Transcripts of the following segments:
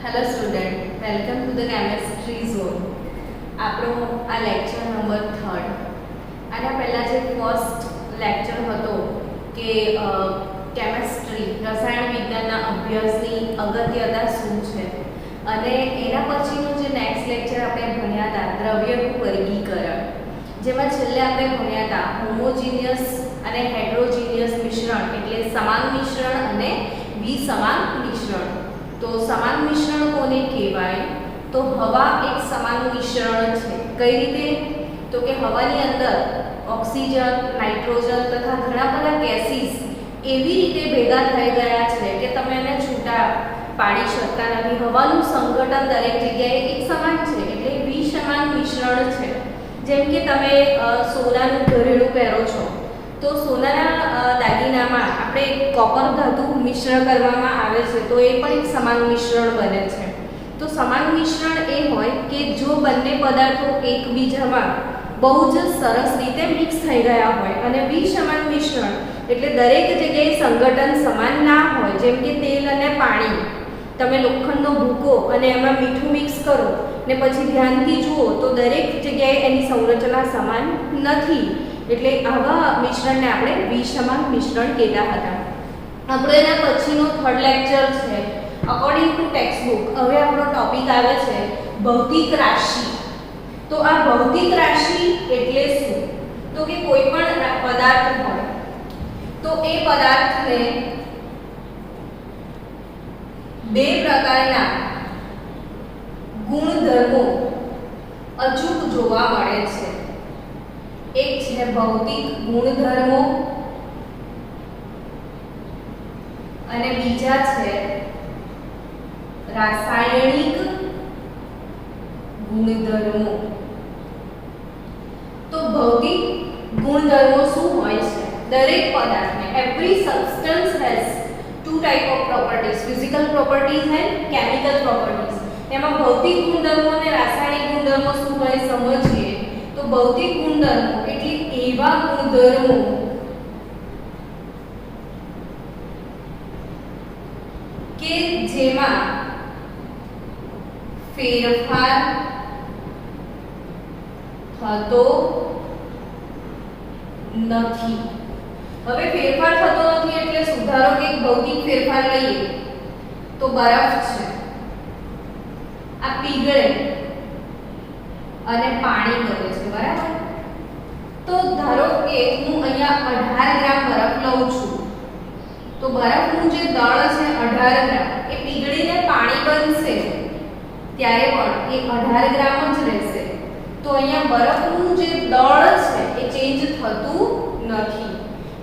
Hello student, welcome to the chemistry zone. આપણો આ lecture number 3. આના પહેલા જે ફર્સ્ટ લેક્ચર હતો કે કેમિસ્ટ્રી રસાયણ વિજ્ઞાનના અભ્યાસની અગત્યતા શું છે અને એના પછીનું જે નેક્સ્ટ લેક્ચર આપણે ભણ્યા હતા દ્રવ્યનું વર્ગીકરણ, જેમાં છેલ્લે આપણે ભણ્યા હતા હોમોજીનિયસ અને હેટરોજીનિયસ મિશ્રણ એટલે સમાન મિશ્રણ અને વિસમાન મિશ્રણ. તો સમાન મિશ્રણ કોને કહેવાય? તો હવા એક સમાન મિશ્રણ છે. કઈ રીતે? તો કે હવાની અંદર ઓક્સિજન, નાઇટ્રોજન તથા ઘણા બધા ગેસીસ એવી રીતે ભેગા થઈ ગયા છે કે તમે એને છૂટા પાડી શકતા નથી. હવાનું સંઘટન દરેક જગ્યાએ એક સમાન છે એટલે વિસમાન મિશ્રણ છે. જેમ કે તમે સોનાનું ઘરેણું પહેરો છો તો સોનાના દાગીનામાં આપણે કોપર ધાતુ મિશ્ર કરવામાં આવે છે તો એ પણ એક સમાન મિશ્રણ બને છે. તો સમાન મિશ્રણ એ હોય કે જો બંને પદાર્થો એકબીજામાં બહુ જ સરસ રીતે મિક્સ થઈ ગયા હોય. અને વિસમાન મિશ્રણ એટલે દરેક જગ્યાએ સંઘટન સમાન ના હોય. જેમ કે તેલ અને પાણી, તમે લોખંડનો ભૂકો અને એમાં મીઠું મિક્સ કરો ને પછી ધ્યાનથી જુઓ તો દરેક જગ્યાએ એની સંરચના સમાન નથી. એટલે આવા મિશ્રણને આપણે વિસમાન મિશ્રણ કહેતા હતા. આપણો એના પછીનો થર્ડ લેક્ચર છે અકોર્ડિંગ ટુ ટેક્સ્ટ બુક. હવે આપણો ટોપિક આવે છે ભૌતિક રાશિ. તો આ ભૌતિક રાશિ એટલે શું? તો કે કોઈ પણ પદાર્થ હોય તો એ પદાર્થને બે પ્રકારના ગુણધર્મો અચૂક જોવા મળે છે. એક છે ભૌતિક ગુણધર્મો અને બીજા છે રાસાયણિક ગુણધર્મો. તો ભૌતિક ગુણધર્મો શું હોય છે? દરેક પદાર્થને every substance has two type of properties, physical properties and chemical properties. એમાં ભૌતિક ગુણધર્મો અને રાસાયણિક ગુણધર્મો શું હોય સમજીએ. તો ભૌતિક ગુણધર્મો એટલે એવા ગુણધર્મો કે જેમાં ફેરફાર થતો નથી. હવે ફેરફાર થતો નથી એટલે સુધારો કે ભૌતિક ફેરફાર લઈએ તો બરફ છે, આ પીગળે અને પાણી બને છે, બરાબર? તો ધારો કે હું અહીંયા 18 ગ્રામ બરફ લઉં છું તો બરફનું જે દળ છે 18 ગ્રામ એ પીગળીને પાણી બનશે ત્યારે પણ એ 18 ગ્રામ જ રહેશે. તો અહીંયા બરફનું જે દળ છે એ ચેન્જ થતું નથી.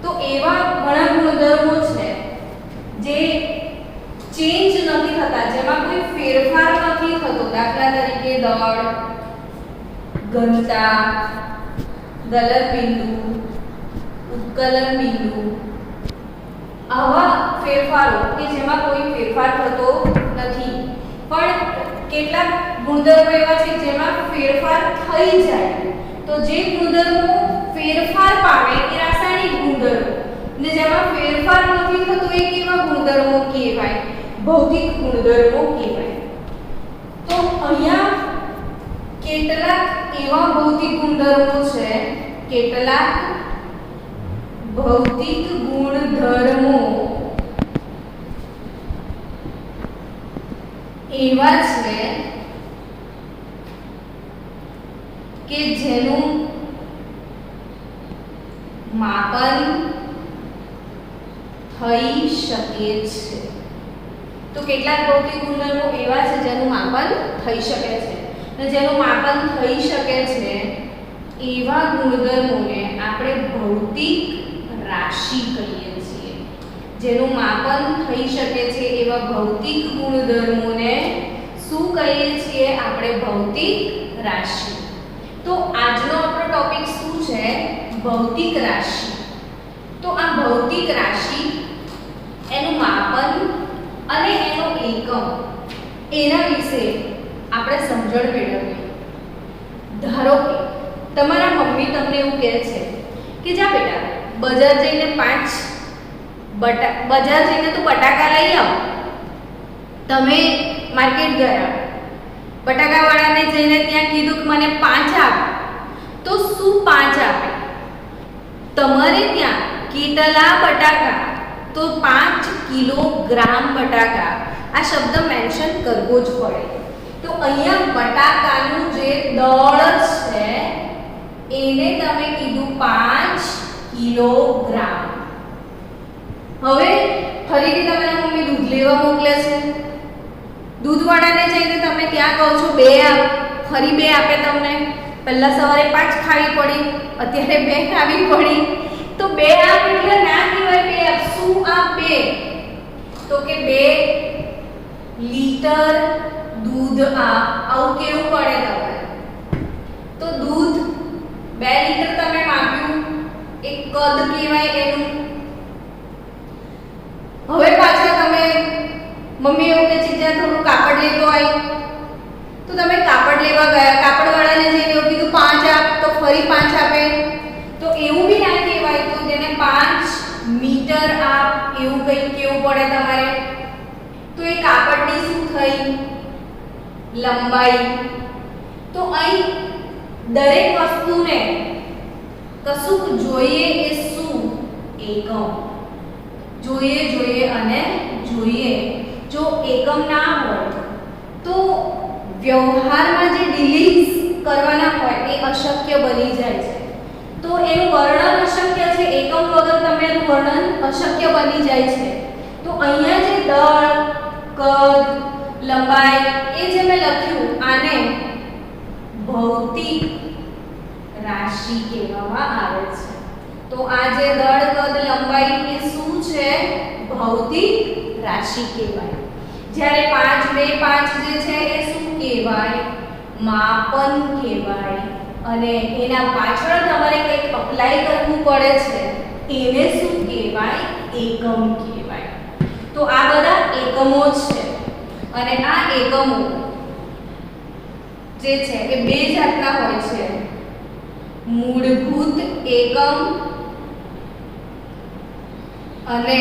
તો એવા ઘણા ગુણધર્મો છે જે ચેન્જ નથી થતા, જેમાં કોઈ ફેરફાર નથી થતો. દાખલા તરીકે દળ, ઘનતા, ગલન બિંદુ, ઉત્કલન બિંદુ, આવા ફેરફારો કે જેમાં કોઈ ફેરફાર થતો નથી. પણ કેટલાક ગુણધર્મો એવા છે જેમાં ફેરફાર થઈ જાય. તો જે ગુણધર્મો ફેરફાર પામે એ રાસાયણિક ગુણધર્મો, ને જેમાં ફેરફાર નથી થતો એ કેવા ગુણધર્મો કહેવાય? ભૌતિક ગુણધર્મો કહેવાય. તો અહીંયા કેટલાક એવા ભૌતિક ગુણધર્મો છે, કેટલાક ભૌતિક ગુણધર્મો એવા છે કે જેનું માપન થઈ શકે છે. તો કેટલાક ભૌતિક ગુણધર્મો એવા છે જેનું માપન થઈ શકે છે. અને જેનું માપન થઈ શકે છે એવા ગુણધર્મોને આપણે ભૌતિક રાશિ કહીએ છીએ. જેનું માપન થઈ શકે છે એવા ભૌતિક ગુણધર્મોને શું કહીએ છીએ? આપણે ભૌતિક રાશિ. તો આજનો આપણો ટોપિક શું છે? ભૌતિક રાશિ. તો આ ભૌતિક રાશિ, એનું માપન અને એનો એકમ, એના વિશે આપણે સમજણ મેળવીએ. ધારો કે તમારા મમ્મી તમને એવું કહે છે કે જા બેટા બજાર જઈને તું બટાકા લઈ આવ. તમે માર્કેટ ગયા, બટાકાવાળાને જઈને ત્યાં કીધું કે મને 5 આપ, તો શું 5 આપે? તમારે ત્યાં કેટલા બટાકા, તો 5 કિલોગ્રામ બટાકા, આ શબ્દ મેન્શન કરવો જ પડે. તો અહીંયા બટાકાનું જે દળ છે એને તમે કીધું 5 કિલોગ્રામ. હવે ફરીથી તમારા મમ્મી દૂધ લેવા મોકલે છે, દૂધવાળાને જઈને તમે ત્યાં કહો છો 2 આપ, ફરી 2 આપે તમને. પહેલા સવારે 5 ખાવી પડી, અત્યારે 2 ખાવી પડી, તો 2 આપ એટલે ના કહેવાય 2 આપ. શું આપ 2? તો કે 2 લીટર દૂધ આપ. આવું કેવું પડે તમારે? તો દૂધ 2 લીટર તમે માપ્યું, એક કદ કહેવાય એનું. હવે પાછા તમે મમ્મી એવું કે છે જ્યાં થોડું કાપડ લેતો આવી, તો તમે કાપડ લેવા ગયા, કાપડવાળાને જઈને એવું કીધું 5 આપ, તો ફરી 5 આપે, તો એવું બી ના કહેવાય. તો તેને 5 મીટર આપ, એવું કંઈ કેવું પડે તમારે. તો એ કાપડની શું થઈ? લંબાઈ. તો અહીં દરેક વસ્તુને કશુંક જોઈએ એ શું? એકમ. જોઈએ અને જોઈએ. જો એકમ ના હોય તો વ્યવહારમાં જે ડીલિંગ્સ કરવાના હોય એ અશક્ય બની જાય છે. તો એનું વર્ણન અશક્ય છે, એકમ વગર તમે એનું વર્ણન અશક્ય બની જાય છે. તો અહીંયા જે દળ, કદ, લંબાઈ એ જે મેં લખ્યું, આને ભૌતિક રાશિ કહેવામાં આવે છે. તો આ જે દળ, કદ, લંબાઈ એ શું છે? ભૌતિક રાશિ કહેવાય. જ્યારે 5, 2, 5 જે છે એ શું કહેવાય? માપન કહેવાય. અને એના પાછળ તમારે કંઈક અપ્લાય કરવું પડે છે, એને શું કહેવાય? એકમ કહેવાય. તો આ બધા એકમો છે. અને આ એકમો જે છે એ 2 જાતના હોય છે, મૂળભૂત એકમ અને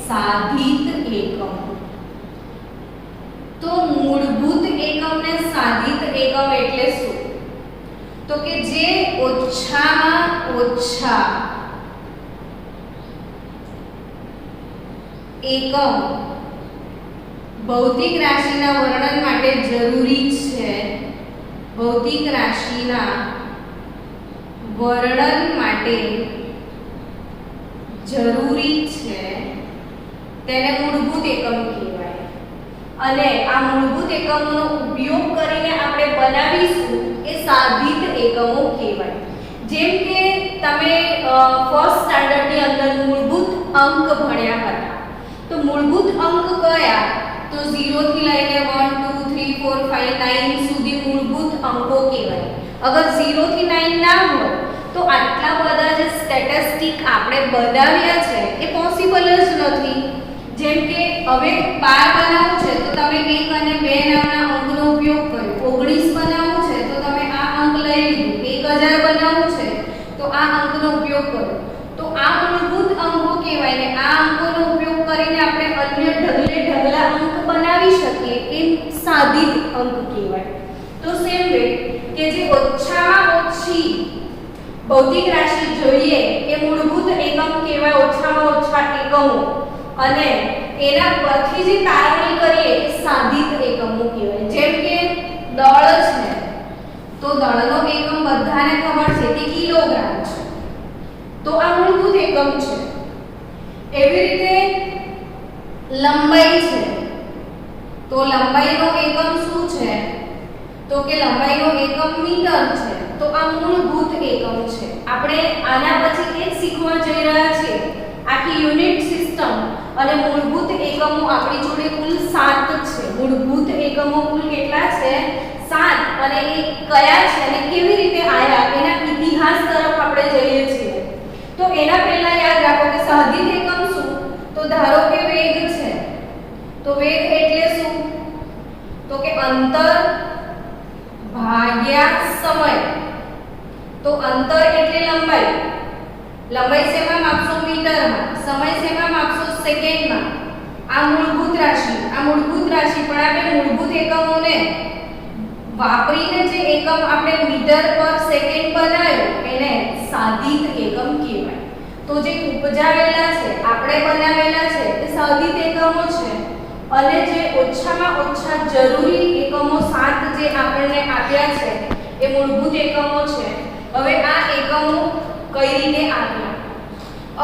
સાધિત એકમ. તો મૂળભૂત એકમ ને સાધિત એકમ એટલે શું? તો કે જે ઓછામાં ઓછા એકમ ભૌતિક રાશિના વર્ણન માટે જરૂરી છે. ભૌતિક રાશિના વર્ણન માટે જરૂરી છે તેને મૂળભૂત એકમ કહેવાય. અને આ મૂળભૂત એકમોનો ઉપયોગ કરીને આપણે બનાવીશું એ સાધિત એકમો કહેવાય. જેમ કે તમે ફર્સ્ટ સ્ટાન્ડર્ડની અંદર મૂળભૂત અંક ભણ્યા હતા, તો મૂળભૂત અંક કયા? તો 0 થી લઈને 1 2 3 4 5 9 સુધી મૂળભૂત અંકો કહેવાય. અગર 0 થી 9 ના હોય તો આટલા બધા જે સ્ટેટિસ્ટિક આપણે બનાવ્યા છે એ પોસિબલ જ નથી. જેમ કે હવે 12 બનાવવું છે તો તમે 1 અને 2 નામના અંકનો ઉપયોગ કર્યો. 19 બનાવવું છે તો તમે આ અંક લઈ લીધું. 1000 બનાવવું છે તો આ અંકનો ઉપયોગ કર્યો. તો આ મૂળભૂત અંકો કહેવાય ને આ અંકોનો ઉપયોગ કરીને આપણે અન્ય ઢગલા અંક બનાવી શકીએ એ સાધિત અંક કહેવાય. તો સેમ વે કે જે ઓછામાં ઓછી ભૌતિક રાશિ જોઈએ એ મૂળભૂત એકમ કહેવાય, ઓછામાં ઓછા એકમો. અને એના પરથી જે તારવણી કરીએ એ સાધિત એકમો કહેવાય. જેમ કે દળ છે તો દળનો એકમ બધાને ખબર છે કે કિલોગ્રામ છે, તો આ મૂળભૂત એકમ છે. એવી રીતે લંબાઈ છે તો લંબાઈનો એકમ શું છે? તો કે લંબાઈનો એકમ મીટર છે, તો આ મૂળભૂત એકમ છે. આપણે આના પછી એક શીખવા જઈ રહ્યા છીએ, આખી યુનિટ સિસ્ટમ. અને મૂળભૂત એકમો આપણી જોડે કુલ 7 છે. મૂળભૂત એકમો કુલ કેટલા છે? 7. અને એ કયા છે અને કેવી રીતે આયા એના ઇતિહાસ તરફ આપણે જઈએ છીએ. તો એના પહેલા યાદ રાખો કે સાધિત એકમ શું? તો ધારો કે વેગ છે, તો વેગ એટલે શું? તો કે અંતર ભાગ્યા સમય. તો અંતર એટલે લંબાઈ. લંબાઈ શેમાં માપશો? મીટરમાં. સમય શેમાં માપશો? સેકન્ડમાં. આ મૂળભૂત રાશિ પણ આપણે મૂળભૂત એકમોને વાપરીને જે એકમ આપણે મીટર પર સેકન્ડ બનાવ્યો એને સાધિત એકમ કહેવાય. તો જે ઉપજાવેલા છે આપણે બનાવેલા છે એ સાધિત એકમો છે અને જે ઓછામાં ઓછા જરૂરી એકમો 7 જે આપણને આપ્યા છે એ મૂળભૂત એકમો છે. હવે આ એકમો કઈ રીતે આપ્યા?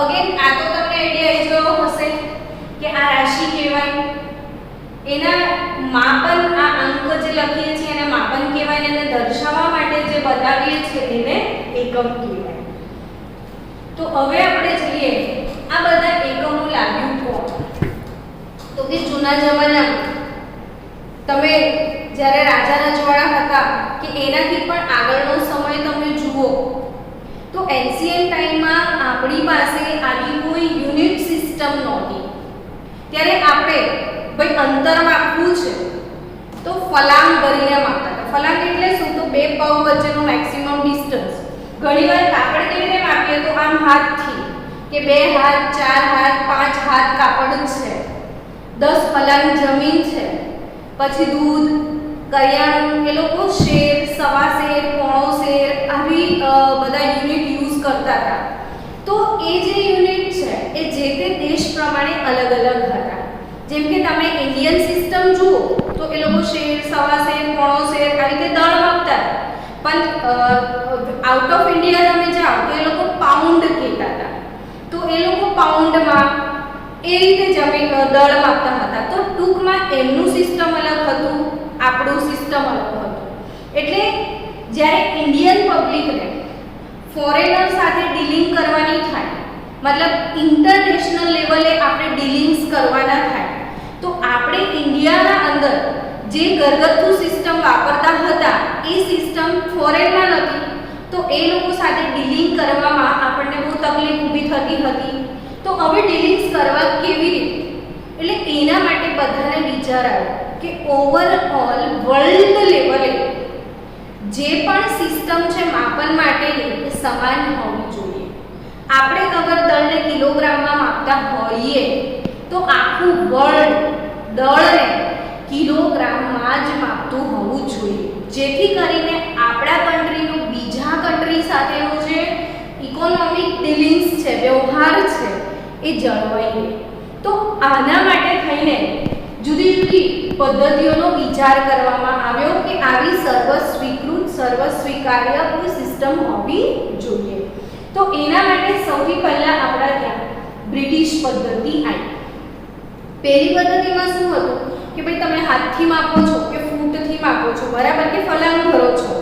અગેન આ તો તમને આઈડિયા આવી ગયો હશે કે આ રાશિ કહેવાય, એના માપન આ અંક જે લખીએ છીએ એને માપન કહેવાય, અને દર્શાવવા માટે જે બતાવીએ છીએ એને એકમ કહેવાય. તો હવે આપણે જોઈએ આ બધા એકમો લાગ્યું કોણ? તો કે જૂના જમાનામાં તમે જ્યારે રાજા રજવાડા હતા કે એનાથી પણ આગળનો સમય તમે જુઓ તો એન્શિયન્ટ ટાઈમમાં આપણી પાસે આવી કોઈ યુનિટ સિસ્ટમ નહોતી. ત્યારે આપણે ભાઈ અંતર માપવું છે તો ફલાંગ કરીને માપતા હતા. ફલાંગ એટલે શું? તો બે પગ વચ્ચેનો મેક્સિમમ ડિસ્ટન્સ. ઘણીવાર કાપડ કેવી રીતે માપીએ તો આમ હાથથી કે 2 હાથ 4 હાથ 5 હાથ કાપડ છે, 10 ફલાંગ જમીન છે, પછી દૂધ કરિયાણું એ લોકો શેર, સવા શેર, પોણો શેર આવી બધા યુનિટ યુઝ કરતા હતા. તો એ જે યુનિટ છે એ જે તે દેશ પ્રમાણે અલગ અલગ હતા. જેમ કે તમે ઇન્ડિયન સિસ્ટમ જુઓ તો એ લોકો શેર, સવા શેર, પોણો શેર આવી રીતે દળ માપતા હતા. પણ આઉટ ઓફ ઇન્ડિયા તમે જાઓ તો એ લોકો પાઉન્ડ કહેતા હતા. તો એ લોકો પાઉન્ડમાં એ રીતે જમીન દળ માપતા હતા. તો ટૂંકમાં એમનું સિસ્ટમ અલગ હતું, આપણું સિસ્ટમ અલગ હતું. એટલે જ્યારે ઇન્ડિયન પબ્લિકને ફોરેનર સાથે ડીલિંગ કરવાની થાય, મતલબ ઇન્ટરનેશનલ લેવલે આપણે ડીલિંગ્સ કરવાના થાય, તો આપણે ઇન્ડિયાના અંદર જે ઘરગથ્થુ સિસ્ટમ વાપરતા હતા એ સિસ્ટમ ફોરેનમાં નથી. તો એ લોકો સાથે ડીલિંગ કરવામાં આપણને બહુ તકલીફ ઊભી થતી હતી. તો હવે ડીલિંગ્સ કરવા કેવી રીતે? એટલે એના માટે બધાને વિચાર આવ્યો કે ઓવરઓલ વર્લ્ડ લેવલે જે પણ સિસ્ટમ છે માપન માટેની એ સમાન હોવી જોઈએ. આપણે અગર દળને કિલોગ્રામમાં માપતા હોઈએ તો આખું વર્લ્ડ દળને કિલોગ્રામમાં જ માપતું હોવું જોઈએ, જેથી કરીને આપણા કન્ટ્રીનું બીજા કન્ટ્રી સાથેનો જે ઇકોનોમિક ડીલિંગ્સ છે, વ્યવહાર છે એ જળવાઈ રહે. તો આના માટે થઈને જુદી જુદી પદ્ધતિઓનો વિચાર કરવામાં આવ્યો કે આવી સર્વસ્વીકૃત સર્વસ્વીકાર્ય કોઈ સિસ્ટમ હોવી જોઈએ. તો એના માટે સૌથી પહેલા આપણા ત્યાં બ્રિટિશ પદ્ધતિ આવી. પહેલી પદ્ધતિમાં શું હતું કે ભાઈ તમે હાથથી માપો છો કે ફૂટથી માપો છો, બરાબર, કે ફલાંગ ભરો છો.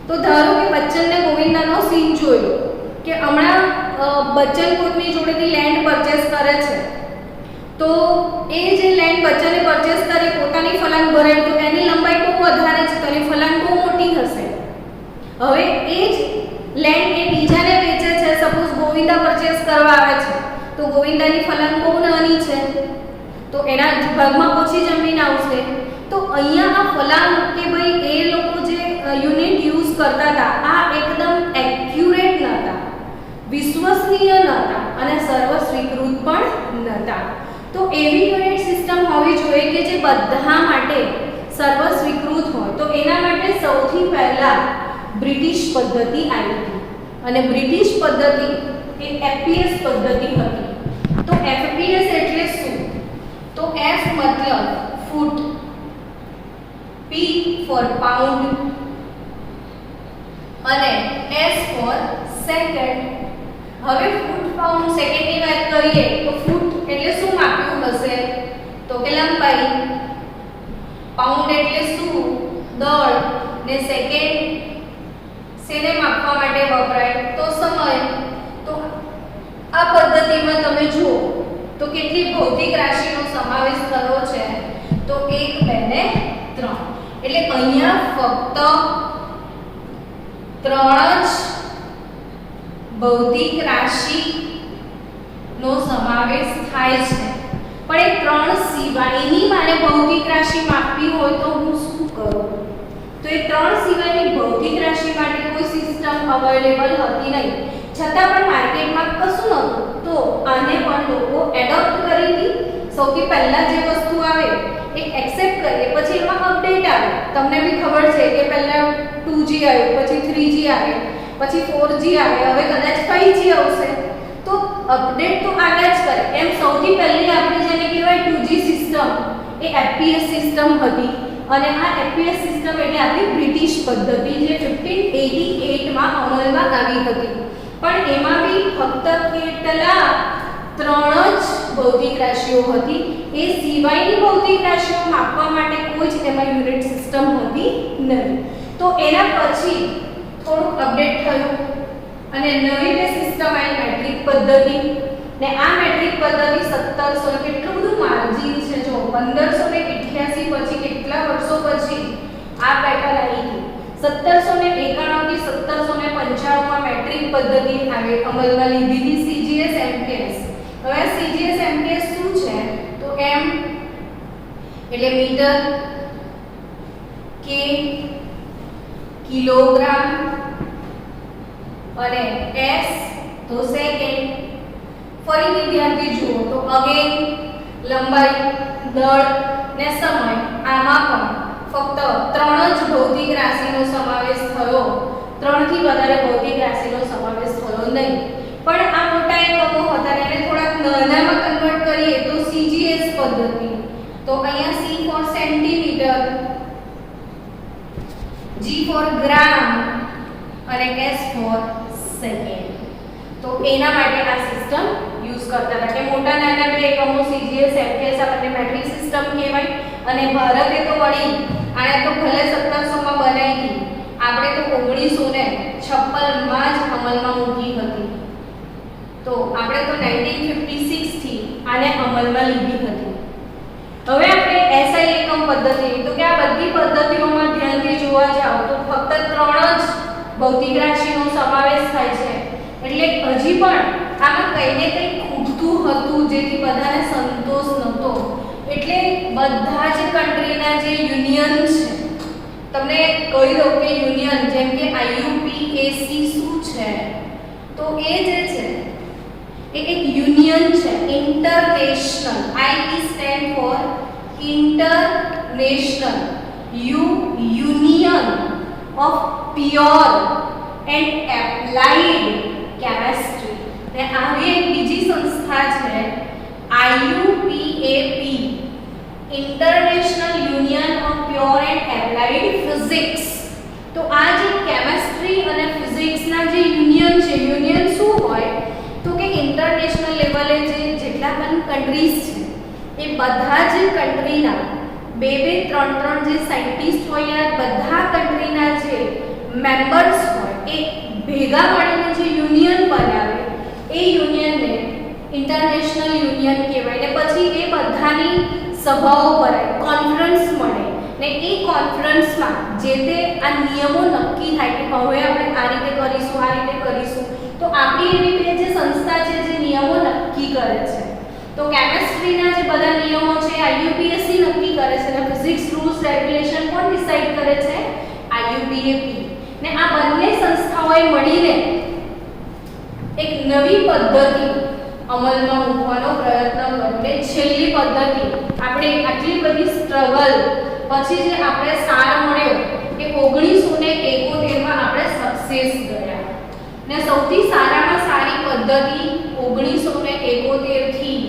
તો ધારો કે બચ્ચન ને ગોવિંદાનો સીન જોયો કે હમણાં બચ્ચન પોતની જોડેથી લેન્ડ પરચેસ કરે છે. તો એ જે લેન્ડ બચ્ચને પરચેસ કરી પોતાની ફલાંગ ભરાય તો એની લંબાઈ બહુ વધારે છે, તો એની ફલાંગ બહુ મોટી હશે. હવે એ જ લેન્ડ એ બીજાને વેચે છે, સપોઝ ગોવિંદા પરચેસ કરવા આવે છે તો ગોવિંદાની ફલાંગ બહુ નાની છે તો એના ભાગમાં ઓછી જમીન આવશે. તો અહીંયા આ ફલાંગ કે ભાઈ એ લોકો જે યુનિટ યુઝ કરતા હતા આ એકદમ એક્યુરેટ નહોતા, વિશ્વસનીય નહોતા અને સર્વસ્વીકૃત પણ નહોતા. તો એવી યુનિટ સિસ્ટમ હોવી જોઈએ કે જે બધા માટે સર્વસ્વીકૃત હોય. તો એના માટે સૌથી પહેલા બ્રિટિશ પદ્ધતિ આવી હતી અને બ્રિટિશ પદ્ધતિ એ એફપીએસ પદ્ધતિ હતી. તો એફપીએસ એટલે શું? તો F મતલબ ફૂટ, P ફોર પાઉન્ડ અને S ફોર સેકન્ડ. હવે ફૂટ પાઉન્ડ સેકન્ડની વાત કરીએ તો ફૂટ એટલે શું માપ્યું હશે? તો કે લંબાઈ. પાઉન્ડ એટલે શું? દળ. ને સેકન્ડ શેને માપવા માટે વપરાય? તો સમય. તો આ પદ્ધતિમાં તમે જુઓ તો કેટલી ભૌતિક રાશિનો સમાવેશ થયો છે? તો 1 2 ને 3. એટલે અહીંયા ફક્ત 3 જ ભૌતિક રાશિનો સમાવેશ થાય છે. પણ એ 3 સિવાયની મારે ભૌતિક રાશિ માપવી હોય તો હું શું કરું? તો એ 3 સિવાયની ભૌતિક રાશિ માટે કોઈ સિસ્ટમ અવેલેબલ હતી નહીં. છતાં પણ માર્કેટમાં કશું નહોતું તો આને પણ લોકો એડોપ્ટ કરી હતી. સૌથી પહેલા જે વસ્તુ આવે એ એક્સેપ્ટ કરીએ, પછી એમાં અપડેટ આવે. તમને બી ખબર છે કે પહેલા 2G આવ્યું, પછી 3G આવે, પછી 4G આવે, હવે કદાચ 5G આવશે. તો અપડેટ તો આવ્યા જ કરે. એમ સૌથી પહેલી આપણે જેને કહેવાય 2G સિસ્ટમ એ FPS સિસ્ટમ હતી. અને આ FPS સિસ્ટમ એટલે આપણી બ્રિટિશ પદ્ધતિ જે 1588 માં અમલમાં આવી હતી. પણ એમાં બી ફક્ત કેટલા 3 જ ભૌતિક રાશિઓ હતી. એ સિવાયની ભૌતિક રાશિઓ માપવા માટે કોઈ જ એમાં યુનિટ સિસ્ટમ હતી નહીં. તો એના પછી થોડું અપડેટ થયું અને નવી જે સિસ્ટમ આવી મેટ્રિક પદ્ધતિ. ને આ મેટ્રિક પદ્ધતિ 1700 કેટલું બધું માર્જિન છે. જો 1588 પછી કેટલા વર્ષો પછી આ પેટર્ન આવી ગઈ. 1791 થી 1795 માં મેટ્રિક પદ્ધતિ આવે અમલમાં લીધી હતી CGS MKS. હવે CGS MKS શું છે? તો m એટલે મીટર, k કિલોગ્રામ અને s તો સેકન્ડ. ફરીથી ધ્યાનથી જુઓ તો અગેન લંબાઈ, દળ ને સમય આમાં પણ ફક્ત 3 જ ભૌતિક રાશિનો સમાવેશ થયો. 3 થી વધારે ભૌતિક રાશિનો સમાવેશ થયો નહીં. પણ આ મોટા એકમો હતા ને એને થોડાક નાનામાં કન્વર્ટ કરીએ તો CGS પદ્ધતિ. તો અહીંયા C for centimetre, G for gram અને S ફોર સેકન્ડ. તો એના માટે આ સિસ્ટમ યુઝ કરતા હતા કે મોટા નાના બે એકમો CGS MKS આપણને મેટ્રિક સિસ્ટમ કહેવાય. અને ભારતે તો વળી આને તો ભલે 1700 માં બનાવી હતી, આપણે તો 1956 માં જ અમલમાં મૂકી હતી. તો આપણે તો 1956 થી આને અમલમાં લીધી હતી. હવે આપણે SI એકમ પદ્ધતિ, તો કે આ બધી પદ્ધતિઓમાં ધ્યાનથી જોવા જાવ તો ફક્ત 3 જ ભૌતિક રાશિનો સમાવેશ થાય છે. એટલે હજી પણ આમાં કંઈ ને કંઈ ખૂટતું હતું જેથી બધાને સંતોષ નહોતો. એટલે બધા જ કન્ટ્રીના જે યુનિયન છે, તમને કહી દઉં કે યુનિયન જેમ કે IUPAC શું છે? તો એ જે છે એ એક યુનિયન છે international. I stand four international union of pure and applied chemistry. ને આવી એક બીજી સંસ્થા છે IUPAP, international union of pure and applied physics. તો આ જે કેમેસ્ટ્રી અને ફિઝિક્સના જે યુનિયન છે, યુનિયન શું હોય? તો કે ઇન્ટરનેશનલ લેવલે જેટલા પણ કન્ટ્રીઝ છે એ બધા જ કન્ટ્રીના 2-3 જે સાયન્ટિસ્ટ હોય, બધા કન્ટ્રીના જે મેમ્બર્સ હોય એ ભેગા મળીને જે યુનિયન બનાવે એ યુનિયનને ઇન્ટરનેશનલ યુનિયન કહેવાય. ને પછી એ બધાની સભાઓ ભરાય, કોન્ફરન્સ મળે ને એ કોન્ફરન્સમાં જે તે આ નિયમો નક્કી થાય કે હવે આપણે આ રીતે કરીશું, આ રીતે કરીશું. તો આપણી એવી બે જે સંસ્થા છે જે નિયમો નક્કી કરે છે. તો કેમેસ્ટ્રીના જે બધા નિયમો છે IUPAC નક્કી કરે છે અને ફિઝિક્સ રૂલ્સ રેગ્યુલેશન કોણ ડિસાઈડ કરે છે? IUPAP. ને આ બંને સંસ્થાઓએ મળીને એક નવી પદ્ધતિ અમલમાં મૂકવાનો પ્રયત્ન કર્યો. ને છેલ્લી પદ્ધતિ આપણે આટલી બધી સ્ટ્રગલ પછી જે આપણે સાર મળ્યો કે 1971 માં આપણે સક્સેસ ગયા. ને સૌથી સારામાં સારી પદ્ધતિ 1971 થી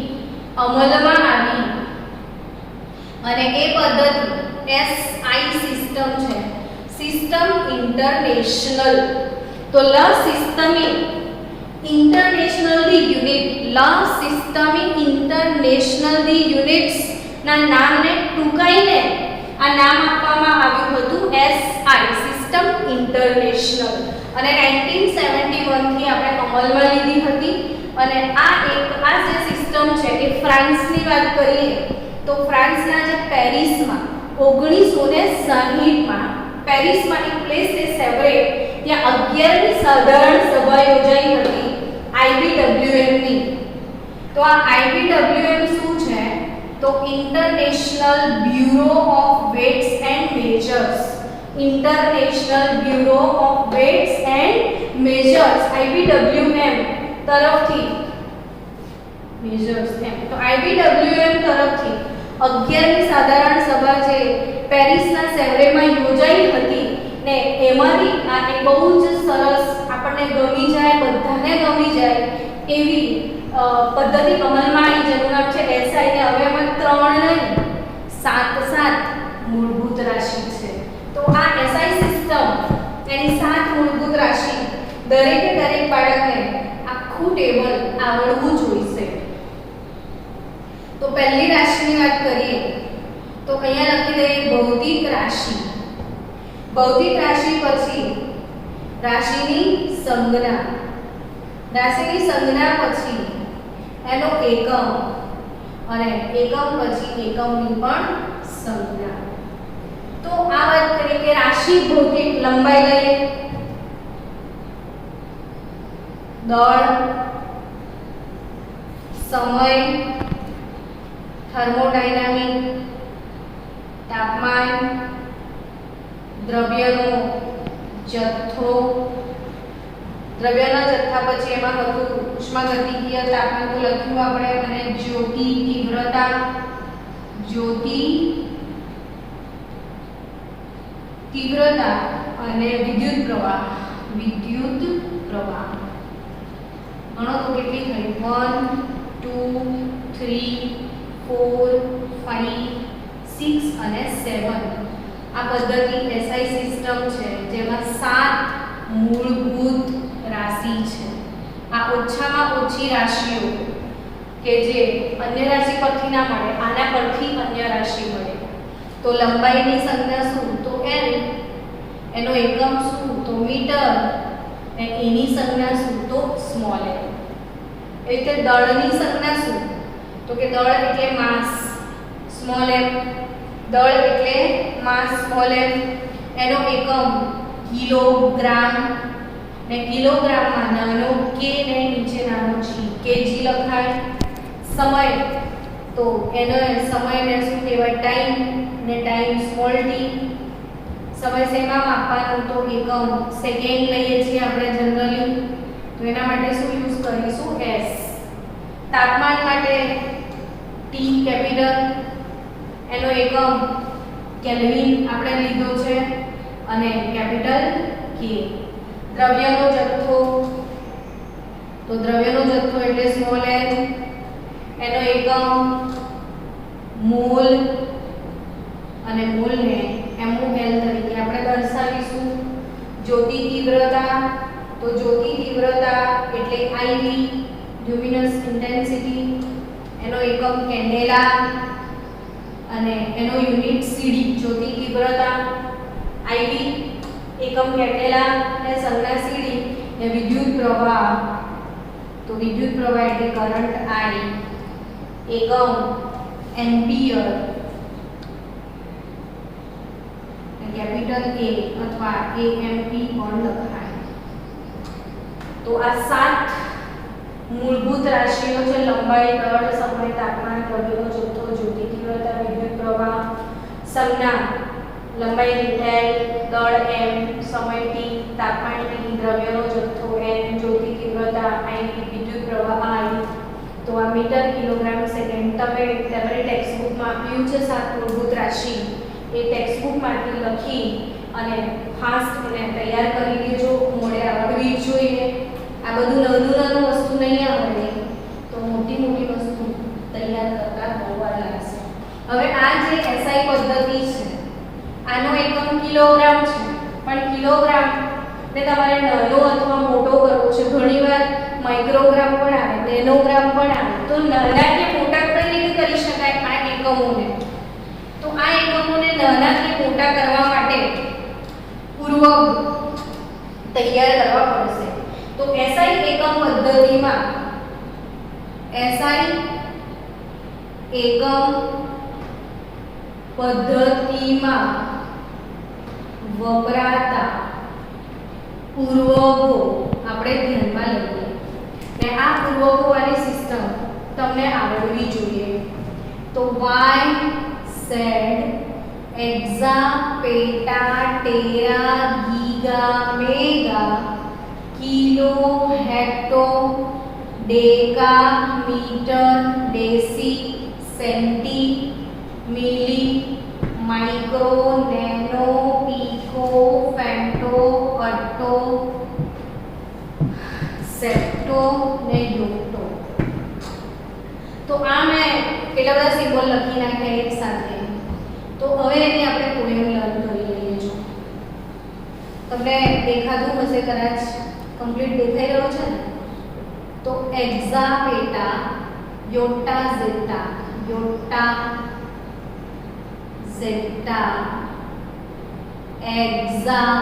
અમલમાં આવી અને એ પદ્ધતિ SI સિસ્ટમ છે, સિસ્ટમ ઇન્ટરનેશનલ. તો લ સિસ્ટમિક ઇન્ટરનેશનલી યુનિટ, લ સિસ્ટમિક ઇન્ટરનેશનલી યુનિટ્સ ના નામને ટૂંકાઈને આ નામ આપવામાં આવ્યું હતું SI સિસ્ટમ ઇન્ટરનેશનલ. અને 1971 થી આપણે અમલમાં લીધી હતી. અને આ જે સિસ્ટમ છે એ ફ્રાન્સની વાત કરીએ તો ફ્રાન્સના જે પેરિસમાં 1960 માં પેરિસમાં એક પ્લેસ છે સેવરે, ત્યાં 11મી સાધારણ સભા યોજાઈ હતી IBWM ની. તો આ IBWM શું છે? તો international bureau of weights and measures. International bureau of weights and measures IBWM તરફથી મેજર્સ એમ. તો IBWM તરફથી 11મી સાધારણ સભા છે પેરિસના સેવરેમાં યોજાઈ હતી ને એમાંથી આ એક બહુ જ સરસ આપણને ગમી જાય, બધાને ગમી જાય એવી પદ્ધતિ અમલમાં આવી, જેનું નામ છે એસઆઈ. ને હવે એમાં 3 નહીં 7 મૂળભૂત રાશિ છે. તો આ એસઆઈ સિસ્ટમ એની 7 મૂળભૂત રાશિ દરેકે દરેક બાળકને આખું ટેબલ આવડવું જોઈશે. તો પહેલી રાશિની વાત કરીએ તો અહીંયા લખી દઈએ ભૌતિક રાશિ. ભૌતિક રાશિ પછી રાશિની સંજ્ઞા. રાશિની સંજ્ઞા પછી એનો એકમ અને એકમ પછી એકમની પણ સંજ્ઞા. તો આ વાત કરીએ કે રાશિ ભૌતિક લંબાઈ લઈએ, દળ, સમય, થર્મોડાયનામિક, તાપમાન, દ્રવ્યનો જથ્થો. દ્રવ્યના જથ્થા પછી એમાં હતું ઉષ્માગતિકીય તાપમાન તો લખ્યું આપણે, અને જ્યોતિ તીવ્રતા, અને વિદ્યુત પ્રવાહ. ગણો તો કેટલી થઈ? 1 2 3 4 5 6 અને 7. આ પદ્ધતિ એસઆઈ સિસ્ટમ છે જેમાં 7 મૂળભૂત રાશિ છે. આ ઓછામાં ઓછી રાશિઓ કે જે અન્ય રાશિ પરથી ના મળે, આના પરથી અન્ય રાશિ મળે. તો લંબાઈની સંજ્ઞા શું? તો l. એનો એકમ શું? તો મીટર. અને એની સંજ્ઞા શું? તો સ્મોલ l. એ રીતે દળની સંજ્ઞા શું? તો કે દળ એટલે માસ, સ્મોલ m. દળ એટલે માસ, સ્મોલ m. એનો એકમ કિલોગ્રામ, ને કિલોગ્રામમાં નાનો k ને નીચે નાનો g, kg લખાય. સમય તો એનો સમયને શું કહેવાય? ટાઈમ, ને ટાઈમ સ્મોલ t. સમય શેમાં માપવાનું? તો એકમ સેકન્ડ લઈએ છીએ આપણે જનરલી, તો એના માટે શું યુઝ કરીશું? s. તાપમાન માટે T કેપિટલ, એનો એકમ કેલ્વિન આપણે લીધો છે, અને કેપિટલ K. દ્રવ્યનો જથ્થો તો દ્રવ્યનો જથ્થો એટલે સ્મોલ l, એનો એકમ મોલ, અને મોલને mol તરીકે આપણે દર્શાવીશું. જ્યોતિ તીવ્રતા તો જ્યોતિ તીવ્રતા એટલે IV, લ્યુમિનસ ઇન્ટેન્સિટી. એનો એકમ કેન્ડેલા, અને એનો યુનિટ CD. જ્યોતિ તીવ્રતા IV, એકમ કેન્ડેલા, અને સંજ્ઞા CD. ને વિદ્યુત પ્રવાહ તો વિદ્યુત પ્રવાહ એટલે કરંટ I, એકમ એમ્પિયર, કેપિટલ A અથવા AMP પણ લખાય. તો આ 7 મૂળભૂત રાશિઓ છે: લંબાઈ, દળ, સમય, તાપમાન, દ્રવ્યનો જથ્થો, જ્યોતિ તીવ્રતા, વિદ્યુત પ્રવાહ. સંજ્ઞા લંબાઈ L, દળ M, સમય T, તાપમાન T, દ્રવ્યનો જથ્થો N, જ્યોતિ તીવ્રતા I, વિદ્યુત પ્રવાહ I. તો આ મીટર, કિલોગ્રામ, સેકન્ડ તમે તમારી ટેક્સ્ટબુકમાં આપ્યું છે 7 મૂળભૂત રાશિ. એ ટેક્સ્ટબુકમાંથી લખી અને ફાસ્ટ એને તૈયાર કરી દેજો. મોડે આવડવી જોઈએ. આ બધું નાનું વસ્તુ નહીં આવડે તો મોટી વસ્તુ તૈયાર કરતા બહુ વાર લાગશે. હવે આ જે એસઆઈ પદ્ધતિ છે આનો એકમ કિલોગ્રામ છે, પણ કિલોગ્રામ ને તમારે નાનો અથવા મોટો કરવો છે. ઘણીવાર માઇક્રોગ્રામ પણ આવે, નેનોગ્રામ પણ આવે. તો નાના કે મોટા કઈ રીતે કરી શકાય આ એકમોને? તો આ એકમોને નાના કે મોટા કરવા માટે પૂર્વ તૈયાર કરવા પડશે. તો એસઆઈ એકમ પદ્ધતિમાં વપરાતા પૂર્વકો આપણે ધ્યાનમાં લઈએ. ને આ પૂર્વકો વાળી સિસ્ટમ તમને આવડવી જોઈએ. તો y z exa peta tera giga mega kilo hecto deca metre deci centi milli, micro, nano, pico, femto, atto, zepto ને યોક્ટો. તો આ મેં કેટલા બધા સિમ્બોલ લખી નાખ્યા એક સાથે. તો હવે એની આપણે પોએમ લર્ન કરી લઈએ. જો તમને દેખાતું હશે, કદાચ કમ્પ્લીટ દેખાઈ રહ્યું છે ને. તો એક્ઝાપેટા, યોટા zetta, યોટા zetta, exa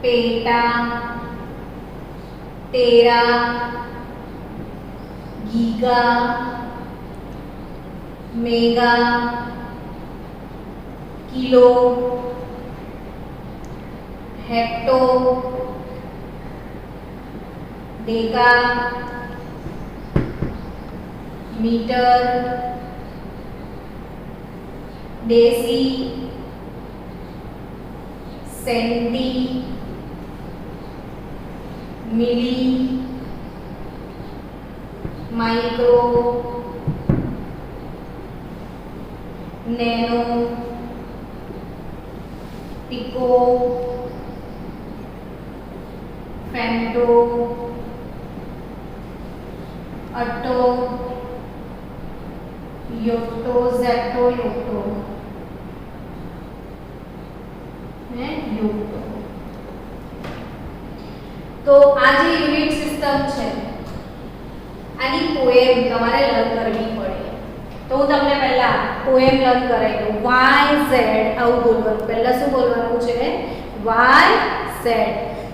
peta, tera, giga, mega, kilo, hecto, deca, metre, deci, centi, milli, micro, nano, pico, femto, atto, yocto, zepto, yocto ने योक्टो. तो आज यूनिट सिस्टम છે આની પોએમ તમારે લર્ન કરવી પડે. તો હું તમને પહેલા પોએમ લર્ન કરાવી દઉં. y z આવું બોલવાનું. પહેલા શું બોલવાનું છે? y z.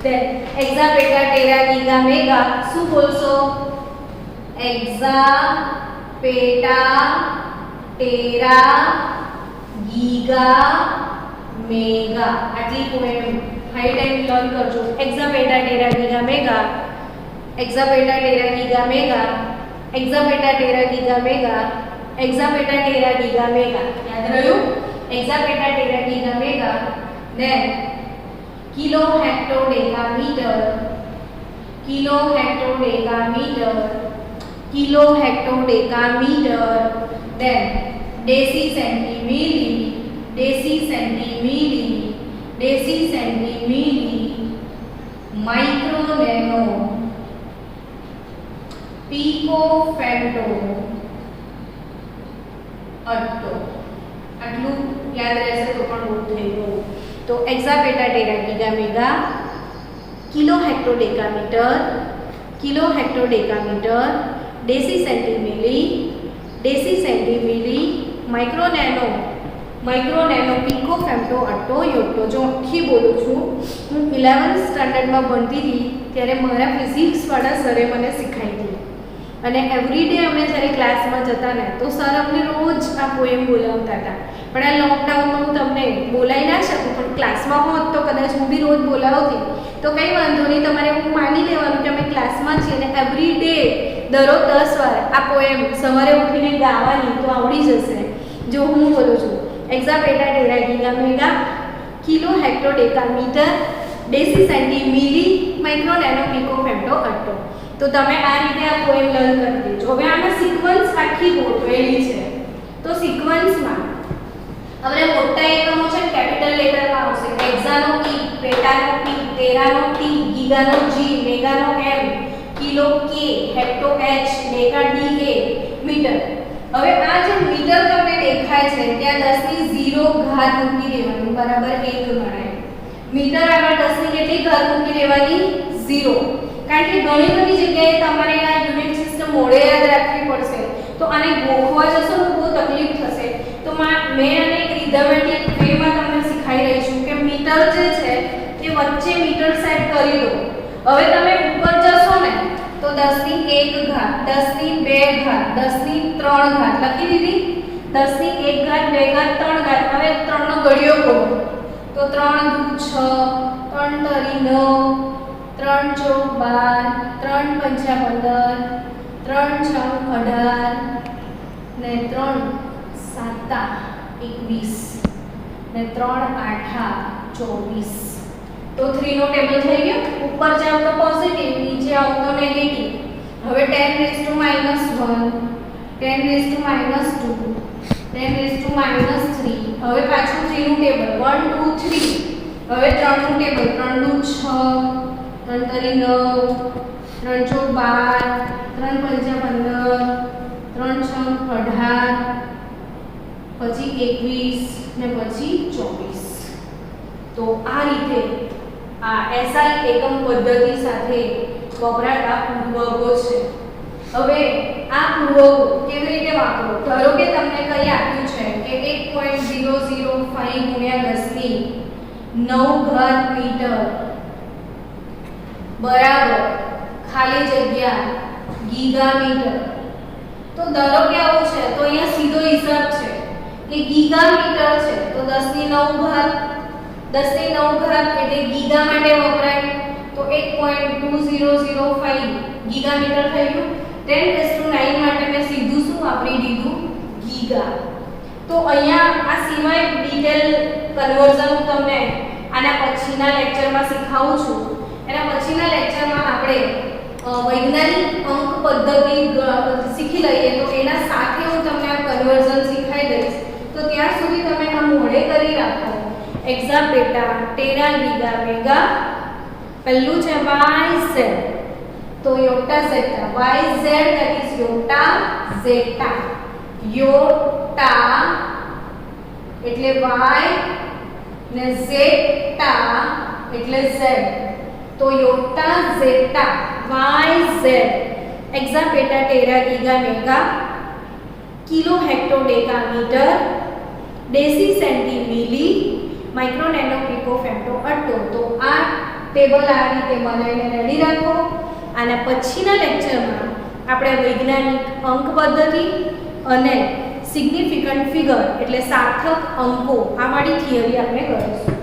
then exa peta, tera, giga, mega. શું બોલશો? Exa peta, tera, giga, mega. આટલી પોએમ હાઈ ટાઈમ લર્ન કરજો. Exa peta, tera, giga, mega. Exa peta, tera, giga, mega. Exa peta, tera, giga, mega. Exa peta, tera, giga, mega. યાદ રહ્યું? Exa peta, tera, giga, mega. then kilo, hecto, decametre, kilo, hecto, decametre, kilo, hecto, decametre. then deci, centi, milli, deci, centi, milli, deci, centi, milli, micro, nano, pico, femto, atto. આટલું યાદ રહેશે તો પણ બહુ થઈ ગયું. तो exa peta, tera, giga, mega, kilo, hecto, decametre, kilo, hecto, decametre, deci, centi, milli, deci, centi, milli, micro, nano, pico, femto, atto, yocto. जो आखी बोलूँ छूँ, हूँ 11th स्टैंडर्ड में भणती थी त्यारे मारा फिजिक्स वाला सरे मने शिखाई थी. અને એવરીડે અમે જ્યારે ક્લાસમાં જતા ને તો સર અમને રોજ આ પોએમ બોલાવતા હતા. પણ આ લોકડાઉનમાં હું તમને બોલાવી ના શકું, પણ ક્લાસમાં હોત તો કદાચ હું બી રોજ બોલાવતી. તો કંઈ વાંધો નહીં, તમારે હું માની લેવાનું કે અમે ક્લાસમાં છીએ ને એવરીડે દરરોજ 10 વાર આ પોએમ સવારે ઉઠીને ગાવાની, તો આવડી જશે. જો હું બોલું છું exa peta, tera, giga, mega, kilo, hecto, decametre, deci, centi, milli, micro, nano, pico, femto, atto. तो તમે આ રીતે આ પોએમ લર્ન કરી દેજો. હવે આમાં સિક્વન્સ આખી ગોઠવેલી છે. તો સિક્વન્સમાં હવે મોટા એકમો છે કેપિટલ લેટરમાં આવશે. એક્ઝાનો E, પેટાનો P, ટેરાનો T, ગીગાનો G, મેગાનો M, kilo K, hecto H, deca DA, metre. હવે આ જે મીટર તમને દેખાય છે ત્યાં 10 ની 0 ઘાત મૂકી દેવાની, બરાબર 1 ગણાય. મીટર આગળ 10 ની કેટલી ઘાત મૂકી દેવાની? 0. કારણ કે ઘણી બધી જગ્યાએ તમારે આ યુનિટ સિસ્ટમ મોડે યાદ રાખવી પડશે. તો આને ગોખવા જશો તો બહુ તકલીફ થશે. તો મેં આને એક રિધમેટિક વેમાં તમને શીખાઈ રહી છું કે મીટર જે છે એ વચ્ચે મીટર સેટ કરી દો. હવે તમે ઉપર જશો ને તો 10 ની 1 ઘાત, 10 ની 2 ઘાત, 10 ની 3 ઘાત લખી દીધી. 10 ની 1 ઘાત, 2 ઘાત, 3 ઘાત. હવે 3 નો ઘડિયો ખોલો તો 3 દુ 6, 3 તરી 9, 3 ચોક 12, 3 પંચા 15, 3 છંગ 18 ને 3 સાતા 21 ને 3 આઠા 24. તો 3 નો ટેબલ થઈ ગયો. ઉપર જાવ તો પોઝિટિવ, નીચે આવ તો નેગેટિવ. હવે 10 રેઝ ટુ -1, 10 રેઝ ટુ -2, 10⁻³ હવે પાછું 3 નું ટેબલ 1 2 3 હવે 3 નું ટેબલ 3 દુ 6 3 તરી 9 3 ચોક 12 3 પંચા 15 3 છ 18 પછી 21 ને પછી 24 તો આ રીતે આ એસઆઈ એકમ પદ્ધતિ સાથે વપરાતા પૂર્વકો છે હવે આ પૂર્વકો કેવી રીતે વાપરો ધારો કે તમને કઈ આપ્યું છે કે 1.005 ગુણ્યા 10 ની 9 ઘાત મીટર બરાબર ખાલી જગ્યા ગીગામીટર તો ધારો કે આવું છે તો અહીંયા સીધો હિસાબ છે કે ગીગામીટર છે તો 10 ની 9 ઘાત 10 ની 9 ઘાત એટલે ગીગા માટે વપરાય તો 1.2005 ગીગામીટર થઈ ગયું 10⁹ માટે મેં સીધું શું વાપરી દીધું ગીગા તો અહીંયા આ સિવાય ડિટેલ કન્વર્ઝન હું તમને આના પછીના લેક્ચરમાં શીખવું છું એના પછીના લેક્ચરમાં આપણે વૈજ્ઞાનિક અંક પદ્ધતિ શીખી લઈએ તો એના સાથે હું તમને આ કન્વર્ઝન શીખાઈ દઈશ તો ત્યાર સુધી તમે આ મોઢે કરી રાખો exam peta tera giga mega પહેલું છે YZ તો yotta zetta YZ that is yotta zetta yotta એટલે y ને ઝેટા એટલે z તો yotta zetta YZ exa peta tera giga mega kilo hecto decametre deci centi milli micro nano pico femto atto તો આ table આ રીતે બનાવીને ready રાખો અને પછીના લેક્ચરમાં આપણે વૈજ્ઞાનિક અંક પદ્ધતિ અને સિગ્નિફિકન્ટ ફિગર એટલે સાર્થક અંકો આ વાળી થિયરી આપણે કરીશું